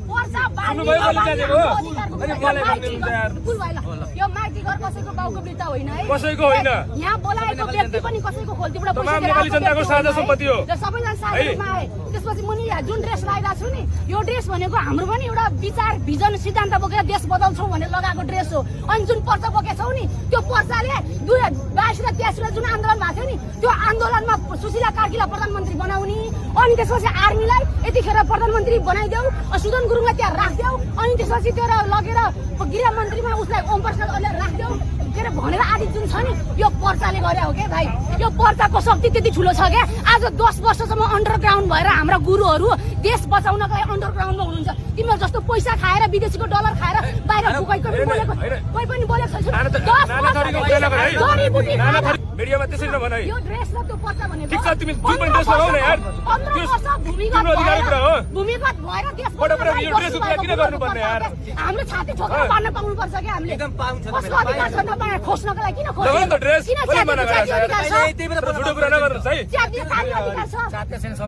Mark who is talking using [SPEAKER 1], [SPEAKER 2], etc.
[SPEAKER 1] पर्चा
[SPEAKER 2] सुन्नु भयो मैले त्यहाँ अनि मलाई भन्नुहुन्छ यार
[SPEAKER 1] यो माइती घर कसैको बाउको बिर्ता होइन है
[SPEAKER 2] कसैको होइन
[SPEAKER 1] यहाँ बोलाएको व्यक्ति पनि कसैको खोल्तीबाट
[SPEAKER 2] तमाम नेपाली जनताको साझा सम्पत्ति हो
[SPEAKER 1] सबैजना साझामा आए त्यसपछि म नि जुन ड्रेस लगाइरहेको छु नि यो ड्रेस भनेको हाम्रो पनि एउटा विचार भिजन सिद्धान्त बोकेर देश बदल्छौँ भनेर लगाएको ड्रेस हो अनि जुन पर्चा बोकेछौ नि त्यो पर्चाले 2022 र 23 जुन आन्दोलन भएको थियो नि त्यो आन्दोलनमा सुशीला कार्कीलाई प्रधानमन्त्री बनाउने अनि त्यसपछि आर्मीलाई यतिखेर प्रधानमन्त्री बनाइदेऊ सुदन गुरुङलाई त्यहाँ राखिदेऊ अनि त्यसपछि त्यो लगेर गृह मन्त्रीमा उसलाई ओम प्रसाद ओलीलाई राखिदेऊ के अरे भनेर आदि जुन छ नि यो पर्चाले गरे हो क्या भाइ यो पर्चाको शक्ति त्यति ठुलो छ क्या आज 10 वर्षसम्म अन्डरग्राउन्ड भएर हाम्रा गुरुहरू देश बचाउनका लागि अन्डरग्राउन्डमा हुनुहुन्छ तिमीहरू जस्तो पैसा खाएर विदेशीको डलर खाएर बाहिर भुकाइको बोलेको कोही पनि बोलेको छैन
[SPEAKER 2] भिडियोमा त्यसरी नभन है
[SPEAKER 1] यो ड्रेस र त्यो पर्चा भनेको
[SPEAKER 2] ठिक छ तिमी जुन पनि ड्रेस लगाउ न यार तिम्रो अधिकारको कुरा हो
[SPEAKER 1] भूमिगत भएर देश
[SPEAKER 2] यो ड्रेस किन गर्नुपर्ने यार
[SPEAKER 1] हामीले छाती ठोकेर पार्न पाउनुपर्छ क्या हामीले
[SPEAKER 3] एकदम पाउँछ
[SPEAKER 1] कसको अधिकार छ नपाएर खोज्नको लागि किन खोज्नु
[SPEAKER 2] लगाउनु त ड्रेस
[SPEAKER 1] किन
[SPEAKER 2] कसले मना गरेछ
[SPEAKER 1] अधिकार छ
[SPEAKER 2] झुटो कुरा नगर्नुहोस् है
[SPEAKER 1] जातीय अधिकार छ